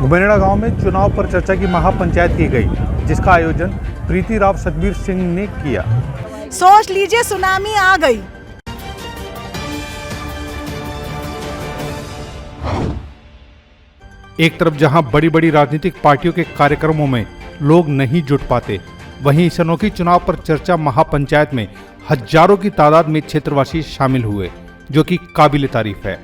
घुमेनेड़ा गांव में चुनाव पर चर्चा की महापंचायत की गई, जिसका आयोजन प्रीति राव सतबीर सिंह ने किया। सोच लीजिए सुनामी आ गई। एक तरफ जहां बड़ी बड़ी राजनीतिक पार्टियों के कार्यक्रमों में लोग नहीं जुट पाते, वहीं इस अनोखी चुनाव पर चर्चा महापंचायत में हजारों की तादाद में क्षेत्रवासी शामिल हुए, जो कि काबिल तारीफ है।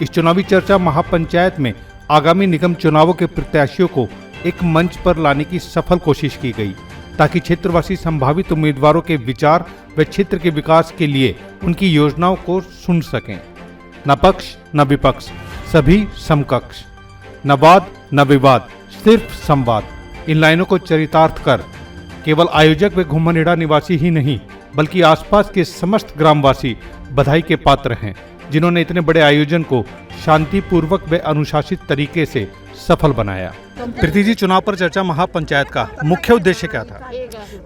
इस चुनावी चर्चा महापंचायत में आगामी निगम चुनावों के प्रत्याशियों को एक मंच पर लाने की सफल कोशिश की गई, ताकि क्षेत्रवासी संभावित उम्मीदवारों के विचार व क्षेत्र के विकास के लिए उनकी योजनाओं को सुन सकें। न पक्ष न विपक्ष, सभी समकक्ष, न वाद न विवाद, सिर्फ संवाद। इन लाइनों को चरितार्थ कर केवल आयोजक व घुमेनेड़ा निवासी ही नहीं, बल्कि आसपास के समस्त ग्रामवासी बधाई के पात्र हैं, जिन्होंने इतने बड़े आयोजन को शांतिपूर्वक व अनुशासित तरीके से सफल बनाया। प्रीति जी, चुनाव पर चर्चा महापंचायत का मुख्य उद्देश्य क्या था?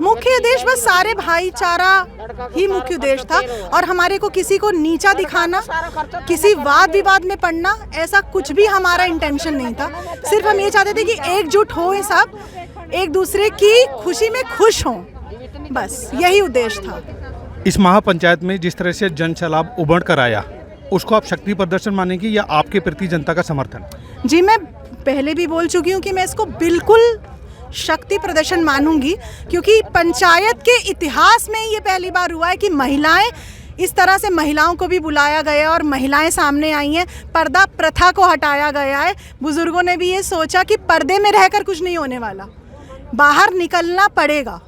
मुख्य उद्देश्य बस सारे भाईचारा ही मुख्य उद्देश्य था, और हमारे को किसी को नीचा दिखाना, किसी वाद विवाद में पड़ना, ऐसा कुछ भी हमारा इंटेंशन नहीं था। सिर्फ हम ये चाहते थे कि एकजुट हो सब, एक दूसरे की खुशी में खुश हों, बस यही उद्देश्य था। इस महापंचायत में जिस तरह से जन सैलाब उमड़ कर आया, उसको आप शक्ति प्रदर्शन मानेंगी या आपके प्रति जनता का समर्थन? जी, मैं पहले भी बोल चुकी हूँ कि मैं इसको बिल्कुल शक्ति प्रदर्शन मानूंगी, क्योंकि पंचायत के इतिहास में ये पहली बार हुआ है कि महिलाएं इस तरह से, महिलाओं को भी बुलाया गया और महिलाएं सामने आई हैं। पर्दा प्रथा को हटाया गया है। बुजुर्गों ने भी ये सोचा कि पर्दे में रहकर कुछ नहीं होने वाला, बाहर निकलना पड़ेगा।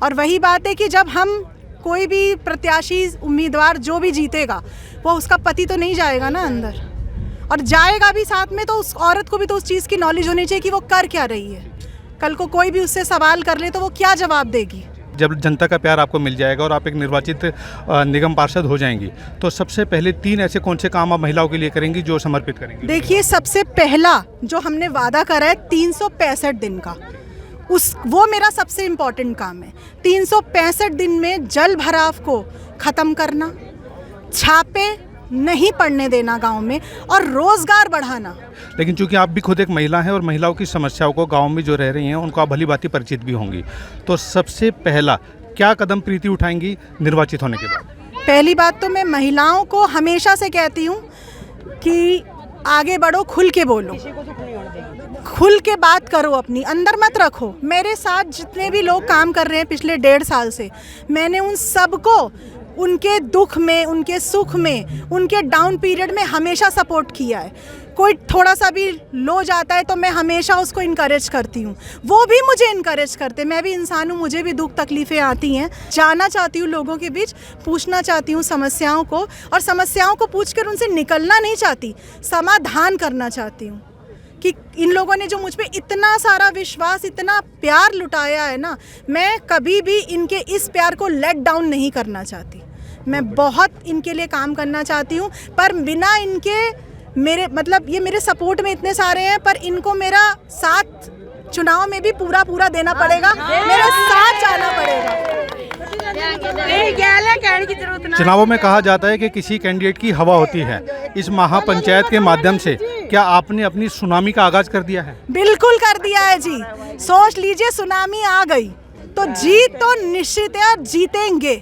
और वही बात है कि जब हम कोई भी प्रत्याशी उम्मीदवार जो भी जीतेगा, वो उसका पति तो नहीं जाएगा ना अंदर, और जाएगा भी साथ में, तो उस औरत को भी तो उस चीज़ की नॉलेज होनी चाहिए कि वो कर क्या रही है। कल को कोई भी उससे सवाल कर ले तो वो क्या जवाब देगी। जब जनता का प्यार आपको मिल जाएगा और आप एक निर्वाचित निगम पार्षद हो जाएंगी, तो सबसे पहले 3 ऐसे कौन से काम आप महिलाओं के लिए करेंगी जो समर्पित करेंगी? देखिए, सबसे पहला जो हमने वादा करा है 365 दिन का, वो मेरा सबसे इम्पोर्टेंट काम है। 365 दिन में जल भराव को ख़त्म करना, छापे नहीं पड़ने देना गांव में, और रोजगार बढ़ाना। लेकिन चूंकि आप भी खुद एक महिला हैं और महिलाओं की समस्याओं को गांव में जो रह रही हैं उनको आप भली भांति परिचित भी होंगी, तो सबसे पहला क्या कदम प्रीति उठाएंगी निर्वाचित होने के बाद? पहली बात तो मैं महिलाओं को हमेशा से कहती हूँ कि आगे बढ़ो, खुल के बोलो, खुल के बात करो, अपनी अंदर मत रखो। मेरे साथ जितने भी लोग काम कर रहे हैं पिछले 1.5 साल से, मैंने उन सबको उनके दुख में, उनके सुख में, उनके डाउन पीरियड में हमेशा सपोर्ट किया है। कोई थोड़ा सा भी लो जाता है तो मैं हमेशा उसको इनकरेज करती हूँ, वो भी मुझे इनकरेज करते। मैं भी इंसान हूँ, मुझे भी दुख तकलीफ़ें आती हैं। जाना चाहती हूँ लोगों के बीच, पूछना चाहती हूँ समस्याओं को, और समस्याओं को पूछकर उनसे निकलना नहीं चाहती, समाधान करना चाहती हूँ। कि इन लोगों ने जो मुझ पे इतना सारा विश्वास, इतना प्यार लुटाया है ना, मैं कभी भी इनके इस प्यार को लेट डाउन नहीं करना चाहती। मैं बहुत इनके लिए काम करना चाहती हूँ, पर बिना इनके, मेरे मतलब ये मेरे सपोर्ट में इतने सारे हैं, पर इनको मेरा साथ चुनाव में भी पूरा देना पड़ेगा, मेरे साथ जाना पड़ेगा। चुनावों में कहा जाता है कि किसी कैंडिडेट की हवा होती है। इस महापंचायत के माध्यम से क्या आपने अपनी सुनामी का आगाज कर दिया है? बिल्कुल कर दिया है जी। सोच लीजिए सुनामी आ गई, तो जीत तो निश्चित है और जीतेंगे।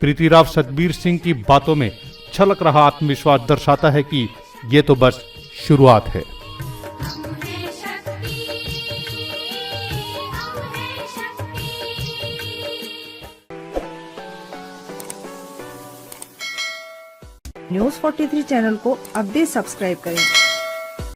प्रीति राव सतबीर सिंह की बातों में छलक रहा आत्मविश्वास दर्शाता है कि ये तो बस शुरुआत है। न्यूज़ 43 चैनल को अब भी सब्सक्राइब करें